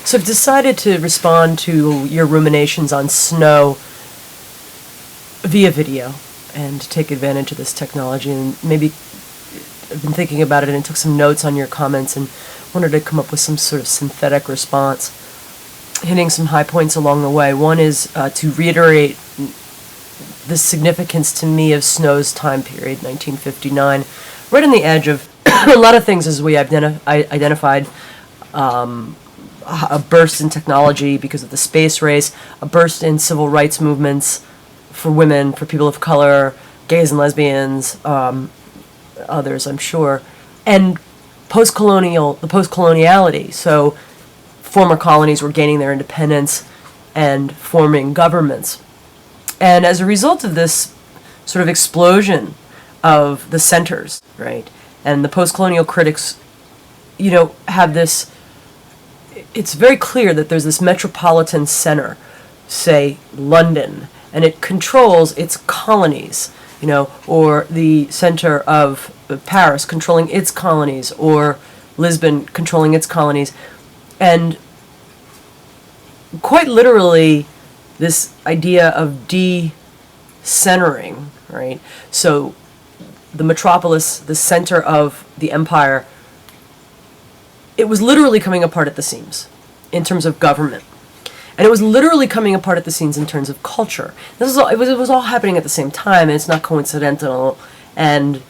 So I've decided to respond to your ruminations on snow via video and take advantage of this technology. And maybe I've been thinking about it and took some notes on your comments and wanted to come up with some sort of synthetic response, hitting some high points along the way. One is to reiterate the significance to me of Snow's time period, 1959, right on the edge of a lot of things as we identified. A burst in technology because of the space race, a burst in civil rights movements for women, for people of color, gays and lesbians, others, I'm sure, and the post-coloniality. So former colonies were gaining their independence and forming governments. And as a result of this sort of explosion of the centers, right, and the post-colonial critics, have this. It's very clear that there's this metropolitan center, say London, and it controls its colonies, or the center of Paris controlling its colonies, or Lisbon controlling its colonies. And quite literally, this idea of de-centering, right? So the metropolis, the center of the empire, it was literally coming apart at the seams in terms of government. And it was literally coming apart at the seams in terms of culture. It was all happening at the same time, and it's not coincidental. And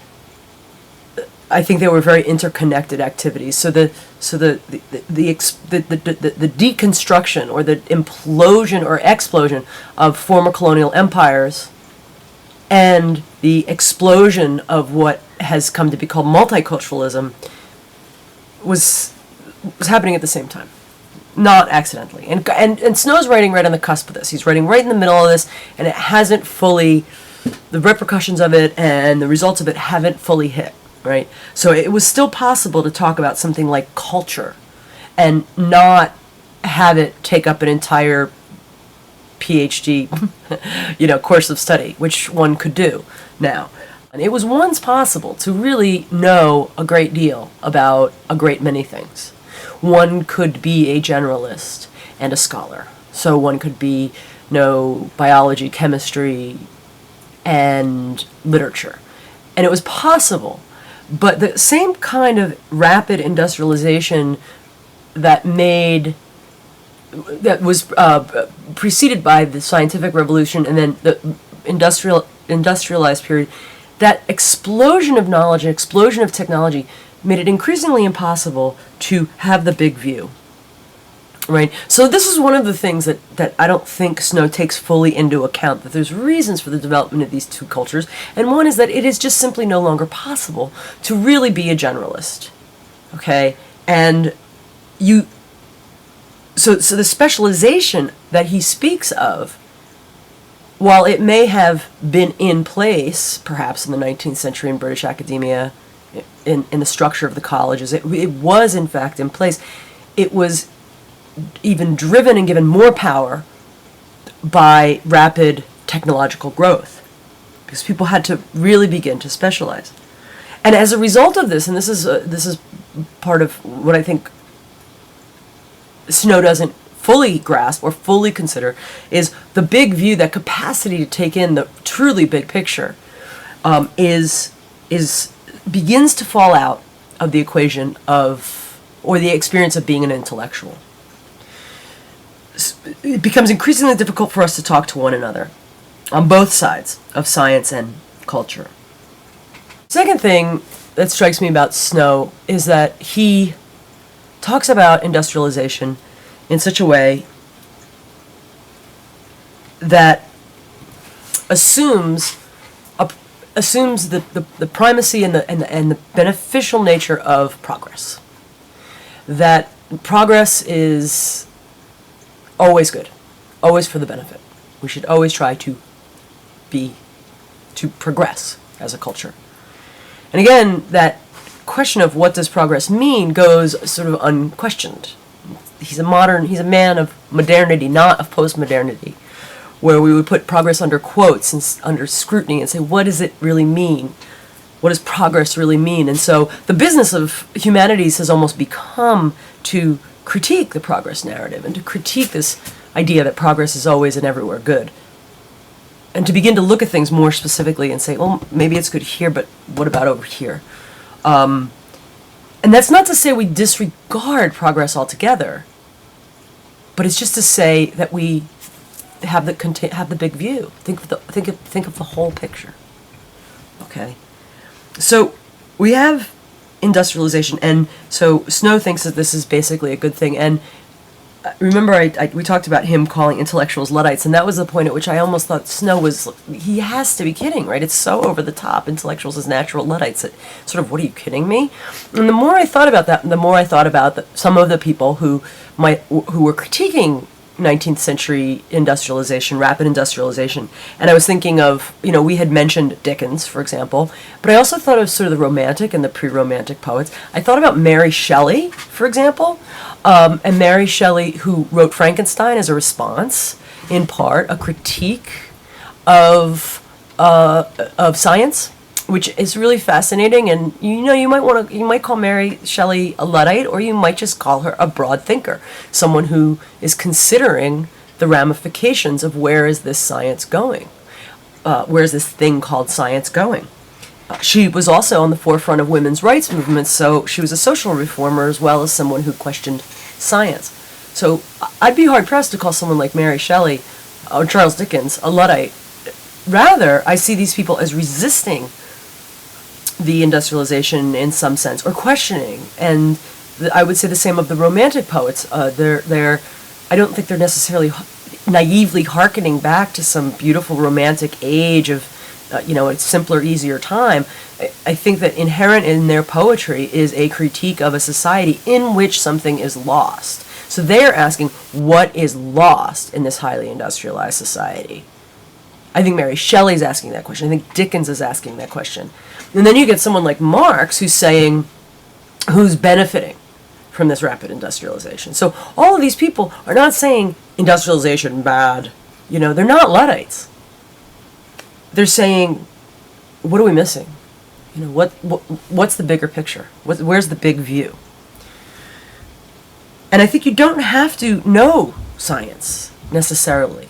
I think they were very interconnected activities. So the deconstruction or the implosion or explosion of former colonial empires and the explosion of what has come to be called multiculturalism was happening at the same time, not accidentally. And Snow's writing right on the cusp of this. He's writing right in the middle of this, and it hasn't fully, the repercussions of it and the results of it haven't fully hit, right? So it was still possible to talk about something like culture and not have it take up an entire PhD, course of study, which one could do now. And it was once possible to really know a great deal about a great many things. One could be a generalist and a scholar. So one could know biology, chemistry, and literature. And it was possible. But the same kind of rapid industrialization that was preceded by the scientific revolution and then the industrialized period, that explosion of knowledge and explosion of technology made it increasingly impossible to have the big view, right? So this is one of the things that I don't think Snow takes fully into account, that there's reasons for the development of these two cultures, and one is that it is just simply no longer possible to really be a generalist, okay? And so the specialization that he speaks of, while it may have been in place, perhaps in the 19th century in British academia, in the structure of the colleges, it was in fact in place. It was even driven and given more power by rapid technological growth, because people had to really begin to specialize. And as a result of this, and this is part of what I think Snow doesn't fully grasp or fully consider, is the big view, that capacity to take in the truly big picture, begins to fall out of the equation or the experience of being an intellectual. It becomes increasingly difficult for us to talk to one another on both sides of science and culture. Second thing that strikes me about Snow is that he talks about industrialization in such a way that assumes the primacy and the beneficial nature of progress. That progress is always good, always for the benefit. We should always try to progress as a culture. And again, that question of what does progress mean goes sort of unquestioned. He's a man of modernity, not of postmodernity, where we would put progress under quotes and under scrutiny and say, what does it really mean? What does progress really mean? And so the business of humanities has almost become to critique the progress narrative and to critique this idea that progress is always and everywhere good. And to begin to look at things more specifically and say, well, maybe it's good here, but what about over here? And that's not to say we disregard progress altogether, but it's just to say that we have the big view. Think of the whole picture. Okay, so we have industrialization, and so Snow thinks that this is basically a good thing. And remember, we talked about him calling intellectuals Luddites, and that was the point at which I almost thought Snow he has to be kidding, right? It's so over the top. Intellectuals as natural Luddites. That sort of, what are you kidding me? And the more I thought about that, the more I thought about some of the people who were critiquing 19th century industrialization, rapid industrialization. And I was thinking of, we had mentioned Dickens, for example, but I also thought of sort of the Romantic and the pre-Romantic poets. I thought about Mary Shelley, for example, and Mary Shelley, who wrote Frankenstein as a response, in part, a critique of science, which is really fascinating. And you might call Mary Shelley a Luddite, or you might just call her a broad thinker, someone who is considering the ramifications of where is this science going, where is this thing called science going. She was also on the forefront of women's rights movements, so she was a social reformer as well as someone who questioned science. So I'd be hard-pressed to call someone like Mary Shelley or Charles Dickens a Luddite. Rather, I see these people as resisting the industrialization in some sense, or questioning. And I would say the same of the Romantic poets. I don't think they're necessarily naively hearkening back to some beautiful romantic age of, a simpler, easier time. I think that inherent in their poetry is a critique of a society in which something is lost. So they're asking, what is lost in this highly industrialized society? I think Mary Shelley's asking that question. I think Dickens is asking that question. And then you get someone like Marx who's benefiting from this rapid industrialization. So all of these people are not saying industrialization bad. They're not Luddites. They're saying, what are we missing? What's the bigger picture? Where's the big view? And I think you don't have to know science necessarily,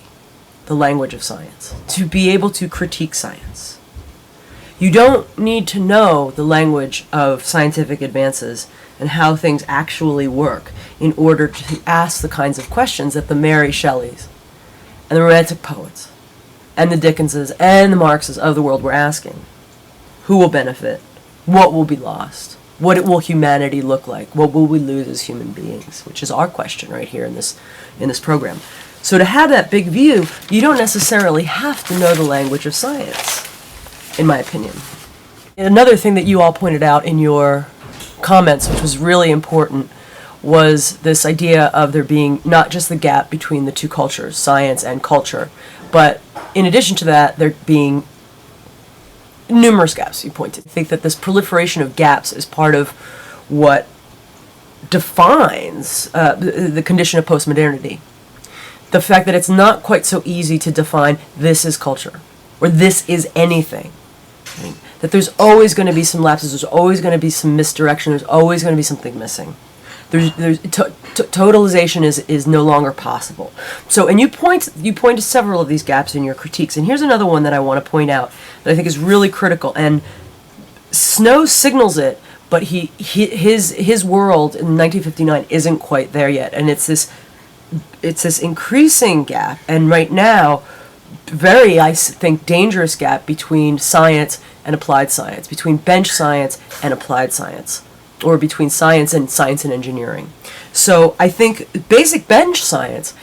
the language of science, to be able to critique science. You don't need to know the language of scientific advances and how things actually work in order to ask the kinds of questions that the Mary Shelleys and the Romantic poets and the Dickenses and the Marxes of the world were asking. Who will benefit? What will be lost? What will humanity look like? What will we lose as human beings? Which is our question right here in this program. So to have that big view, you don't necessarily have to know the language of science, in my opinion. Another thing that you all pointed out in your comments, which was really important, was this idea of there being not just the gap between the two cultures, science and culture, but in addition to that, there being numerous gaps you pointed. I think that this proliferation of gaps is part of what defines the condition of postmodernity. The fact that it's not quite so easy to define this is culture, or this is anything. Right? That there's always going to be some lapses, there's always going to be some misdirection, there's always going to be something missing. Totalization is no longer possible. So, and you point to several of these gaps in your critiques, and here's another one that I want to point out that I think is really critical, and Snow signals it, but his world in 1959 isn't quite there yet, and it's this increasing gap, and right now, very, I think, dangerous gap between science and applied science, between bench science and applied science, or between science and engineering. So I think basic bench science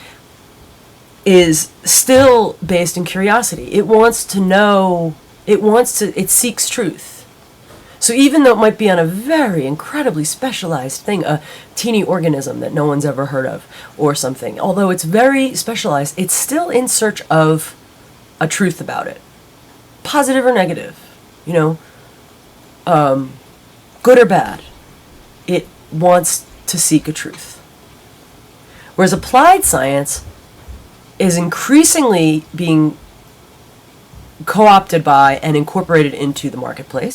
is still based in curiosity. It wants to know, it seeks truth. So even though it might be on a very incredibly specialized thing, a teeny organism that no one's ever heard of or something, although it's very specialized, it's still in search of a truth about it. Positive or negative, good or bad. It wants to seek a truth. Whereas applied science is increasingly being co-opted by and incorporated into the marketplace.